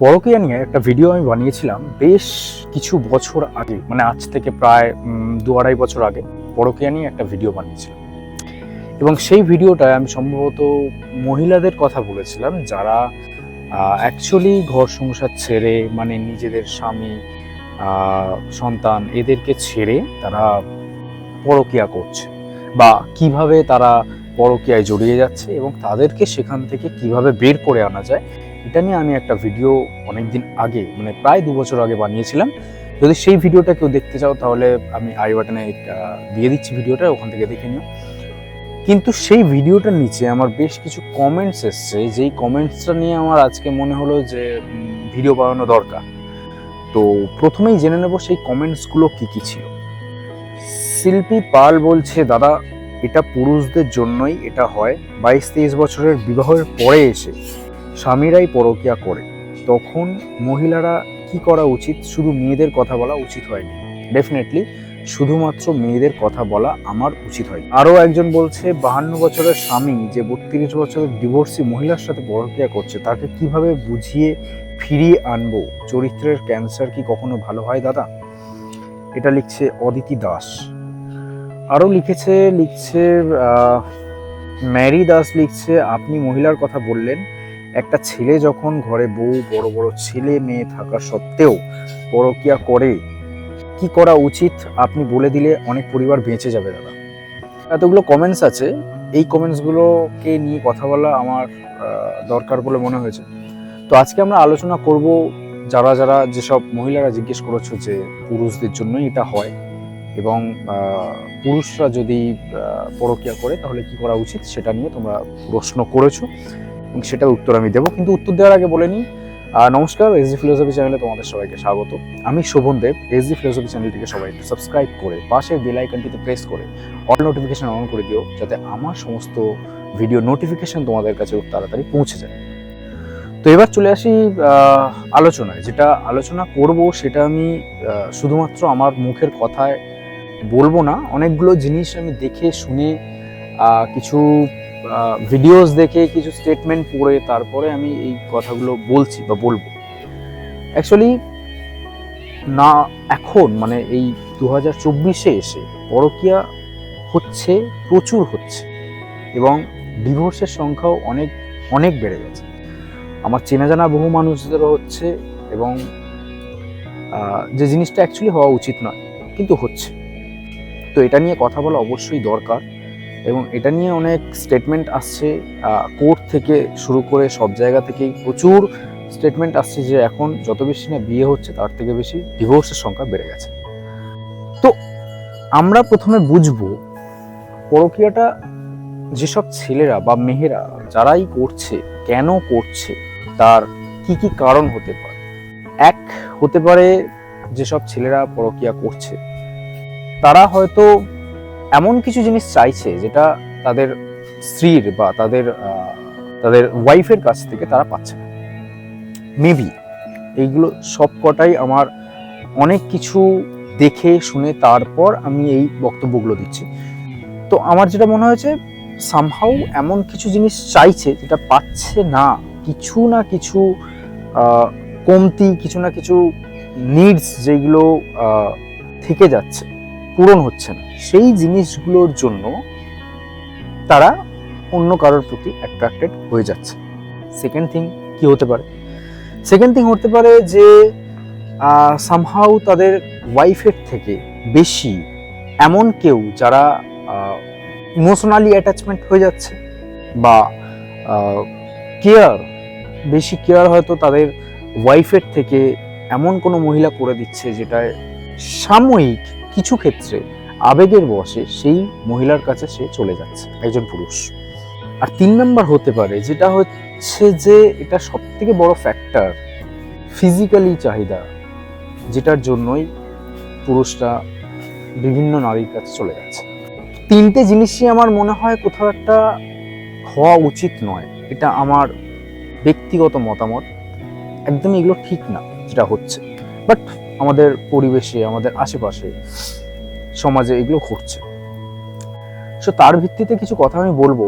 পরকীয়া নিয়ে একটা ভিডিও আমি বানিয়েছিলাম বেশ কিছু বছর আগে, মানে আজ থেকে প্রায় 2-2.5 বছর আগে পরকীয়া নিয়ে একটা ভিডিও বানিয়েছিলাম। এবং সেই ভিডিওটায় আমি সম্ভবত মহিলাদের কথা বলেছিলাম যারা অ্যাকচুয়ালি ঘর সংসার ছেড়ে, মানে নিজেদের স্বামী সন্তান এদেরকে ছেড়ে তারা পরকীয়া করছে, বা কিভাবে তারা পরকীয়ায় জড়িয়ে যাচ্ছে এবং তাদেরকে সেখান থেকে কিভাবে বের করে আনা যায়। এটা নিয়ে আমি একটা ভিডিও অনেকদিন আগে, মানে প্রায় 2 বছর আগে বানিয়েছিলাম। যদি সেই ভিডিওটা কেউ দেখতে চাও তাহলে আমি আই বাটনে দিয়ে দিচ্ছি ভিডিওটা, ওখান থেকে দেখে নিও। কিন্তু সেই ভিডিওটার নিচে আমার বেশ কিছু কমেন্টস এসছে, যেই কমেন্টসটা নিয়ে আমার আজকে মনে হলো যে ভিডিও বানানো দরকার। তো প্রথমেই জেনে নেব সেই কমেন্টসগুলো কি কি ছিল। শিল্পী পাল বলছে, দাদা এটা পুরুষদের জন্যই এটা হয়। 22-23 বছরের বিবাহের পরে এসে স্বামীরাই পরকীয়া করে, তখন মহিলারা কি করা উচিত? শুধু মেয়েদের কথা বলা উচিত হয়নি। ডেফিনেটলি শুধুমাত্র মেয়েদের কথা বলা আমার উচিত হয়। আরও একজন বলছে, 52 বছরের স্বামী যে 32 বছরের ডিভোর্সি মহিলার সাথে পরকীয়া করছে, তাকে কিভাবে বুঝিয়ে ফিরিয়ে আনবো? চরিত্রের ক্যান্সার কি কখনো ভালো হয় দাদা? এটা লিখছে অদিতি দাস। আরও লিখছে ম্যারি দাস লিখছে, আপনি মহিলার কথা বললেন, একটা ছেলে যখন ঘরে বউ, বড় বড় ছেলে মেয়ে থাকা সত্ত্বেও পরকীয়া করে, কি করা উচিত আপনি বলে দিলে অনেক পরিবার বেঁচে যাবে দাদা। এতগুলো কমেন্টস আছে, এই কমেন্টসগুলোকে নিয়ে কথা বলা আমার দরকার বলে মনে হয়েছে। তো আজকে আমরা আলোচনা করব যারা যেসব মহিলারা জিজ্ঞেস করেছো যে পুরুষদের জন্যই এটা হয়, এবং পুরুষরা যদি পরকীয়া করে তাহলে কি করা উচিত সেটা নিয়ে তোমরা প্রশ্ন করেছো, এবং সেটার উত্তর আমি দেবো। কিন্তু উত্তর দেওয়ার আগে বলে নিই, নমস্কার, এসডি ফিলোসফি চ্যানেলে তোমাদের সবাইকে স্বাগত। আমি শোভন দেব। এসডি ফিলোসফি চ্যানেলটিকে সবাই একটু সাবস্ক্রাইব করে পাশের বেল আইকনটিতে প্রেস করে অল নোটিফিকেশন অন করে দিও, যাতে আমার সমস্ত ভিডিও নোটিফিকেশন তোমাদের কাছে খুব তাড়াতাড়ি পৌঁছে যায়। তো এবার চলে আসি আলোচনায়। যেটা আলোচনা করব সেটা আমি শুধুমাত্র আমার মুখের কথায় বলবো না, অনেকগুলো জিনিস আমি দেখে শুনে, কিছু ভিডিওস দেখে, কিছু স্টেটমেন্ট পড়ে তারপরে আমি এই কথাগুলো বলছি বা বলবো। অ্যাকচুয়ালি না, এখন মানে এই 2024-এ এসে পরকীয়া হচ্ছে, প্রচুর হচ্ছে, এবং ডিভোর্সের সংখ্যাও অনেক অনেক বেড়ে গেছে। আমার চেনা জানা বহু মানুষদেরও হচ্ছে, এবং যে জিনিসটা অ্যাকচুয়ালি হওয়া উচিত নয় কিন্তু হচ্ছে। তো এটা নিয়ে কথা বলা অবশ্যই দরকার, এবং এটা নিয়ে অনেক স্টেটমেন্ট আসছে কোর্ট থেকে শুরু করে সব জায়গা থেকেই প্রচুর স্টেটমেন্ট আসছে যে এখন যত বেশি না বিয়ে হচ্ছে তার থেকে বেশি ডিভোর্সের সংখ্যা বেড়ে গেছে। তো আমরা প্রথমে বুঝবো পরকীয়াটা যেসব ছেলেরা বা মেয়েরা যারাই করছে, কেন করছে, তার কি কি কারণ হতে পারে। এক হতে পারে, যেসব ছেলেরা পরকীয়া করছে তারা হয়তো এমন কিছু জিনিস চাইছে যেটা তাদের স্ত্রীর বা তাদের ওয়াইফের কাছ থেকে তারা পাচ্ছে না। মেবি এইগুলো সবকটাই আমার অনেক কিছু দেখে শুনে তারপর আমি এই বক্তব্যগুলো দিচ্ছি। তো আমার যেটা মনে হয়েছে, সামহাউ এমন কিছু জিনিস চাইছে যেটা পাচ্ছে না, কিছু না কিছু কমতি, কিছু না কিছু নিডস যেগুলো থেকে যাচ্ছে, পূরণ হচ্ছে না, সেই জিনিসগুলোর জন্য তারা অন্য কারোর প্রতি অ্যাট্রাক্টেড হয়ে যাচ্ছে। সেকেন্ড থিং কি হতে পারে? সেকেন্ড থিং হতে পারে যে সামহাউ তাদের ওয়াইফের থেকে বেশি এমন কেউ যারা ইমোশনালি অ্যাটাচমেন্ট হয়ে যাচ্ছে, বা বেশি কেয়ার হয়তো তাদের ওয়াইফের থেকে এমন কোনো মহিলা করে দিচ্ছে যেটা সাময়িক কিছু ক্ষেত্রে আবেগের বশে সেই মহিলার কাছে সে চলে যাচ্ছে, একজন পুরুষ। আর 3 নাম্বার হতে পারে, যেটা হচ্ছে যে এটা সব থেকে বড় ফ্যাক্টর, ফিজিক্যালি চাহিদা, যেটার জন্যই পুরুষরা বিভিন্ন নারীর কাছে চলে যাচ্ছে। 3টে জিনিসই আমার মনে হয় কোথাও একটা হওয়া উচিত নয়। এটা আমার ব্যক্তিগত মতামত, একদমই এগুলো ঠিক না যেটা হচ্ছে, বাট আমাদের পরিবেশে, আমাদের আশেপাশে, সমাজে এগুলো ঘটছে। সো তার ভিত্তিতে কিছু কথা আমি বলবো।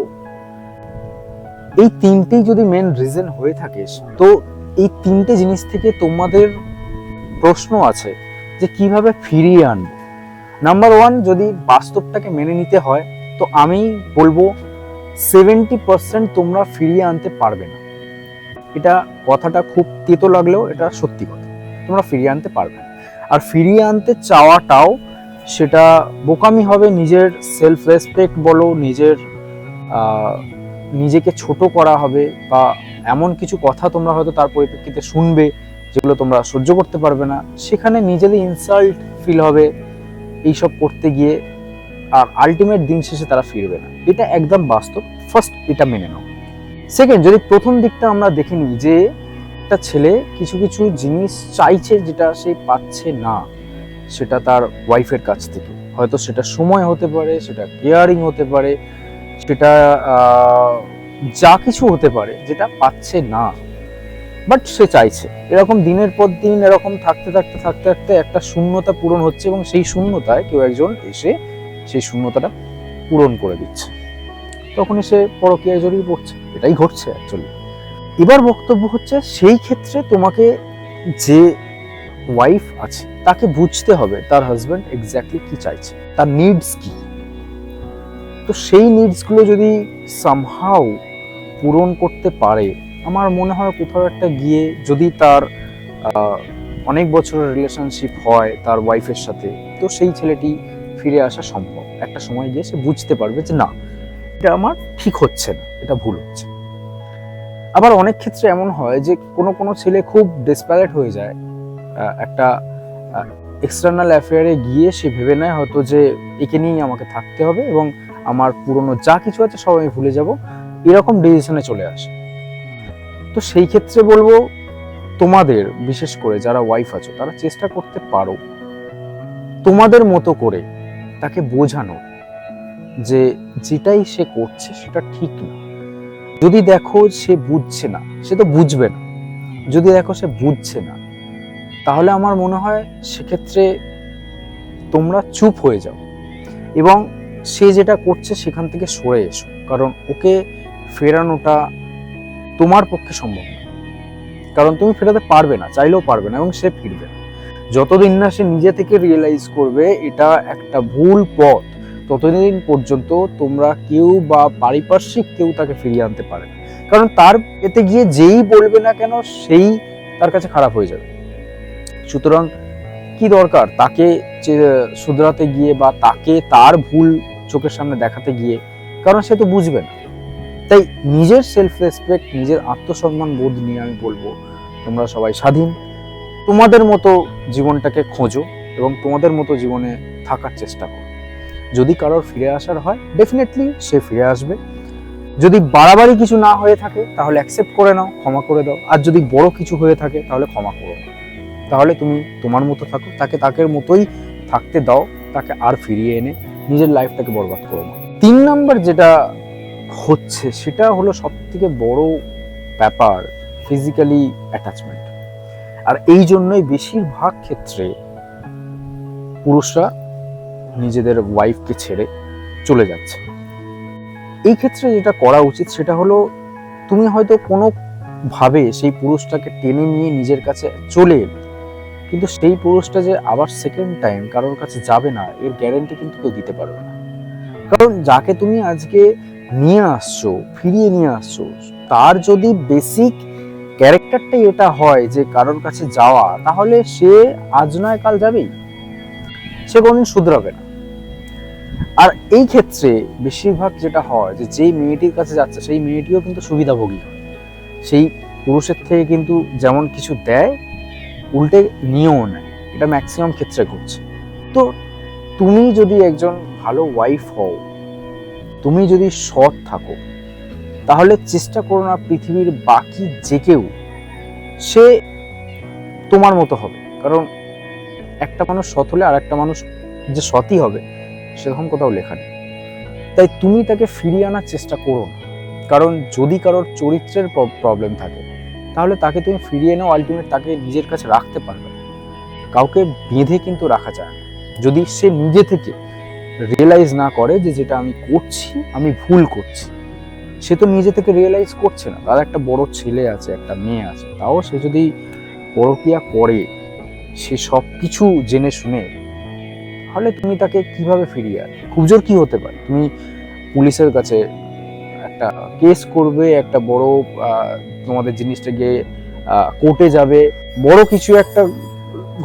এই 3টেই যদি মেন রিজন হয়ে থাকে, তো এই তিনটে জিনিস থেকে তোমাদের প্রশ্ন আছে যে কিভাবে ফিরিয়ে আনবো। নাম্বার ওয়ান, যদি বাস্তবটাকে মেনে নিতে হয় তো আমি বলবো 70% তোমরা ফিরিয়ে আনতে পারবে না। এটা কথাটা খুব তেতো লাগলেও এটা সত্যি কথা, তোমরা ফিরিয়ে আনতে পারবে না। আর ফিরিয়ে আনতে চাওয়াটাও সেটা বোকামি হবে, নিজের সেলফ রেসপেক্ট বলো, নিজেকে ছোট করা হবে, বা এমন কিছু কথা তোমরা হয়তো তার পরিপ্রেক্ষিতে শুনবে যেগুলো তোমরা সহ্য করতে পারবে না, সেখানে নিজেদের ইনসাল্ট ফিল হবে এইসব করতে গিয়ে, আর আলটিমেট দিন শেষে তারা ফিরবে না। এটা একদম বাস্তব, ফার্স্ট এটা মেনে নাও। সেকেন্ড, যদি প্রথম দিকটা আমরা দেখে নিই যে একটা ছেলে কিছু কিছু জিনিস চাইছে যেটা সে পাচ্ছে না, সেটা তার ওয়াইফের কাছ থেকে, হয়তো সেটা সময় হতে পারে, সেটা কেয়ারিং হতে পারে, সেটা যা কিছু হতে পারে যেটা পাচ্ছে না বাট সে চাইছে। এরকম দিনের পর দিন এরকম থাকতে থাকতে থাকতে থাকতে একটা শূন্যতা পূরণ হচ্ছে, এবং সেই শূন্যতায় কেউ একজন এসে সেই শূন্যতাটা পূরণ করে দিচ্ছে, তখনই সে পরকীয়ায় জড়িয়ে পড়ছে। এটাই ঘটছে অ্যাকচুয়ালি। এবার বক্তব্য হচ্ছে, সেই ক্ষেত্রে তোমাকে যে ওয়াইফ আছে তাকে বুঝতে হবে তার হাজব্যান্ড এক্স্যাক্টলি কি চাইছে, তার নিডস কি। তো সেই নিডসগুলো যদি সামহাউ পূরণ করতে পারে, আমার মনে হয় কোথাও একটা গিয়ে, যদি তার অনেক বছরের রিলেশনশিপ হয় তার ওয়াইফের সাথে, তো সেই ছেলেটি ফিরে আসা সম্ভব। একটা সময় গিয়ে সে বুঝতে পারবে যে না, এটা আমার ঠিক হচ্ছে না, এটা ভুল হচ্ছে। আবার অনেক ক্ষেত্রে এমন হয় যে কোনো ছেলে খুব ডেসপারেট হয়ে যায়, একটা এক্সটার্নাল অ্যাফেয়ারে গিয়ে সে ভেবে নেয় হয়তো যে একে নিয়েই আমাকে থাকতে হবে এবং আমার পুরনো যা কিছু আছে সব আমি ভুলে যাব, এরকম ডিসিশনে চলে আসে। তো সেই ক্ষেত্রে বলবো, তোমাদের বিশেষ করে যারা ওয়াইফ আছো তারা চেষ্টা করতে পারো তোমাদের মতো করে তাকে বোঝানো যে যেটাই সে করছে সেটা ঠিক না। যদি দেখো সে বুঝছে না, সে তো বুঝবে না, যদি দেখো সে বুঝছে না, তাহলে আমার মনে হয় সেক্ষেত্রে তোমরা চুপ হয়ে যাও এবং সে যেটা করছে সেখান থেকে সরে এসো, কারণ ওকে ফেরানোটা তোমার পক্ষে সম্ভব না, কারণ তুমি ফেরাতে পারবে না, চাইলেও পারবে না, এবং সে ফিরবে না। যতদিন না সে নিজে থেকে রিয়েলাইজ করবে এটা একটা ভুল পথ, ততদিন পর্যন্ত তোমরা কেউ বা পারিপার্শ্বিক কেউ তাকে ফিরিয়ে আনতে পারে না, কারণ তার এতে গিয়ে যেই বলবে না কেন সেই তার কাছে খারাপ হয়ে যাবে। সুতরাং কি দরকার তাকে শুধরাতে গিয়ে বা তাকে তার ভুল চোখের সামনে দেখাতে গিয়ে, কারণ সে তো বুঝবে না। তাই নিজের সেলফ রেসপেক্ট, নিজের আত্মসম্মান বোধ নিয়ে আমি বলবো তোমরা সবাই স্বাধীন, তোমাদের মতো জীবনটাকে খোঁজো এবং তোমাদের মতো জীবনে থাকার চেষ্টা করো। যদি কারোর ফিরে আসার হয় ডেফিনেটলি সে ফিরে আসবে, যদি বাড়াবাড়ি কিছু না হয়ে থাকে তাহলে অ্যাকসেপ্ট করে নাও, ক্ষমা করে দাও, আর যদি বড় কিছু হয়ে থাকে তাহলে ক্ষমা করো না। তাহলে তুমি তোমার মতো থাকো, তাকে তাকের মতোই থাকতে দাও, তাকে আর ফিরিয়ে এনে নিজের লাইফটাকে বরবাদ করো না। 3 নাম্বার যেটা হচ্ছে সেটা হলো সব থেকে বড় ব্যাপার, ফিজিক্যালি অ্যাটাচমেন্ট। আর এই জন্যই বেশিরভাগ ক্ষেত্রে পুরুষরা নিজেদের ওয়াইফকে ছেড়ে চলে যাচ্ছে। এই ক্ষেত্রে যেটা করা উচিত সেটা হলো, তুমি হয়তো কোনো ভাবে সেই পুরুষটাকে টেনে নিয়ে নিজের কাছে চলে এলে, কিন্তু সেই পুরুষটা যে আবার সেকেন্ড টাইম কারোর কাছে যাবে না এর গ্যারান্টি কিন্তু কেউ দিতে পারবে না। কারণ যাকে তুমি আজকে নিয়ে আসছো, ফিরিয়ে নিয়ে আসছো, তার যদি বেসিক ক্যারেক্টারটাই এটা হয় যে কারোর কাছে যাওয়া, তাহলে সে আজ নয় কাল যাবেই, সে কোনদিন শুধরাবে না। আর এই ক্ষেত্রে বেশিরভাগ যেটা হয় যে যেই মেয়েটির কাছে যাচ্ছে সেই মেয়েটিও কিন্তু সুবিধাভোগী হয়, সেই পুরুষের থেকে কিন্তু যেমন কিছু দেয় উল্টে নিয়েও নেয়, এটা ম্যাক্সিমাম ক্ষেত্রে ঘটছে। তো তুমি যদি একজন ভালো ওয়াইফ হও, তুমি যদি সৎ থাকো, তাহলে চেষ্টা করো না পৃথিবীর বাকি যে কেউ সে তোমার মতো হবে, কারণ একটা মানুষ সৎ হলে আর একটা মানুষ যে সৎই হবে সেরকম কোথাও লেখা নেই। তাই তুমি তাকে ফিরিয়ে আনার চেষ্টা করো না, কারণ যদি কারোর চরিত্রের প্রবলেম থাকে তাহলে তাকে তুমি ফিরিয়ে নাও, আলটিমেট তাকে নিজের কাছে রাখতে পারবে। কাউকে বেঁধে কিন্তু রাখা যায় না, যদি সে নিজে থেকে রিয়েলাইজ না করে যে যেটা আমি করছি আমি ভুল করছি, সে তো নিজে থেকে রিয়েলাইজ করছে না, তার একটা বড় ছেলে আছে, একটা মেয়ে আছে, তাও সে যদি পরকীয়া করে, সে সব কিছু জেনে শুনে, তাহলে তুমি তাকে কিভাবে ফিরিয়ে আনবে? খুব জোর কি হতে পারে? তুমি পুলিশের কাছে একটা কেস করবে, একটা বড় তোমাদের জিনিসটা গিয়ে কোর্টে যাবে, বড় কিছু একটা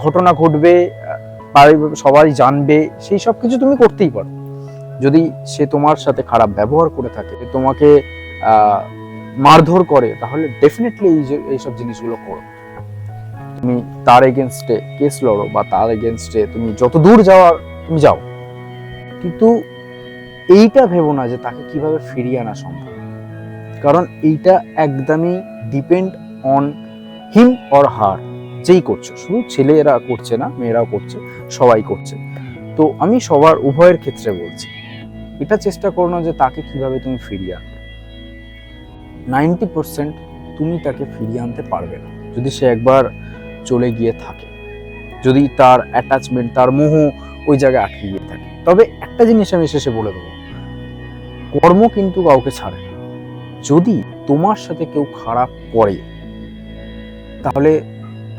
ঘটনা ঘটবে, সবাই জানবে, সেই সব কিছু তুমি করতেই পারো। যদি সে তোমার সাথে খারাপ ব্যবহার করে থাকে, তোমাকে মারধর করে, তাহলে ডেফিনেটলি এইসব জিনিসগুলো করো। তুমি তার এগেনস্টে কেস লড়ো, বা তার এগেনস্টে তুমি যত দূর যাওয়ার তুমি যাও, কিন্তু এইটা ভেবো না যে তাকে কিভাবে ফিরিয়ে আনা সম্ভব, কারণ এইটা একদমই depend on him or her, যেই করছো। শুধু ছেলেরা করছে না, মেয়েরাও করছে, সবাই করছে। তো আমি সবার উভয়ের ক্ষেত্রে বলছি, এটা চেষ্টা করো না যে তাকে কিভাবে তুমি ফিরিয়ে আনবে। 90% তুমি তাকে ফিরিয়ে আনতে পারবে না যদি সে একবার চলে গিয়ে থাকে, যদি তার অ্যাটাচমেন্ট, তার মোহ ওই জায়গায় আটকে গিয়ে থাকে। তবে একটা জিনিস আমি শেষে বলে দেবো, কর্ম কিন্তু কাউকে ছাড়ে না। যদি তোমার সাথে কেউ খারাপ করে, তাহলে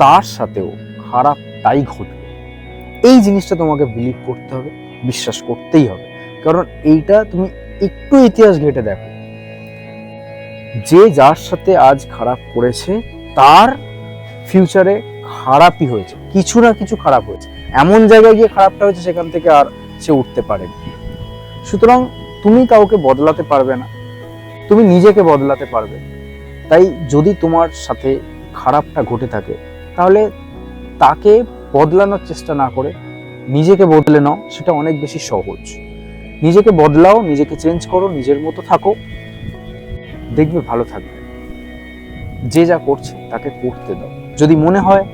তার সাথেও খারাপটাই ঘটবে। এই জিনিসটা তোমাকে বিলিভ করতে হবে, বিশ্বাস করতেই হবে। কারণ এইটা তুমি একটু ইতিহাস ঘেঁটে দেখো, যে যার সাথে আজ খারাপ করেছে, তার ফিউচারে খারাপই হয়েছে, কিছু না কিছু খারাপ হয়েছে, এমন জায়গায় গিয়ে খারাপটা হয়েছে সেখান থেকে আর সে উঠতে পারেনি। সুতরাং তুমি কাউকে বদলাতে পারবে না, তুমি নিজেকে বদলাতে পারবে। তাই যদি তোমার সাথে খারাপটা ঘটে থাকে, তাহলে তাকে বদলানোর চেষ্টা না করে নিজেকে বদলে নাও, সেটা অনেক বেশি সহজ। নিজেকে বদলাও, নিজেকে চেঞ্জ করো, নিজের মতো থাকো, দেখবে ভালো থাকবে। যে যা করছে তাকে করতে দাও। যদি মনে হয়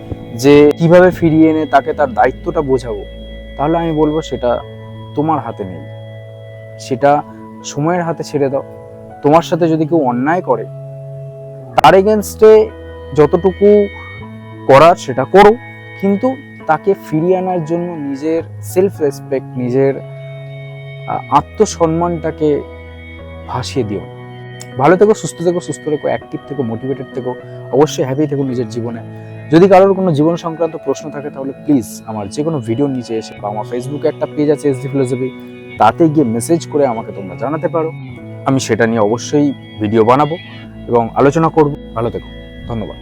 যে কিভাবে ফিরিয়ে এনে তাকে তার দায়িত্বটা বোঝাবো, তাহলে আমি বলবো সেটা তোমার হাতে নেই, সেটা সময়ের হাতে ছেড়ে দাও। তোমার সাথে যদি কেউ অন্যায় করে, তার এগেনস্টে যতটুকু করার সেটা করো, কিন্তু তাকে ফিরিয়ে আনার জন্য নিজের সেলফ রেসপেক্ট, নিজের আত্মসম্মানটাকে ভাসিয়ে দিও। ভালো থেকো, সুস্থ থেকো, অ্যাক্টিভ থেকো, মোটিভেটেড থেকো, অবশ্যই হ্যাপি থেকো নিজের জীবনে। যদি কারোর কোনো জীবন সংক্রান্ত প্রশ্ন থাকে, তাহলে প্লিজ আমার যে কোনো ভিডিও নিচে এসে, বা আমার ফেসবুকে একটা পেজ আছে SD ফিলোসফি, তাতে গিয়ে মেসেজ করে আমাকে তোমরা জানাতে পারো। আমি সেটা নিয়ে অবশ্যই ভিডিও বানাবো এবং আলোচনা করব। ভালো থেকো, ধন্যবাদ।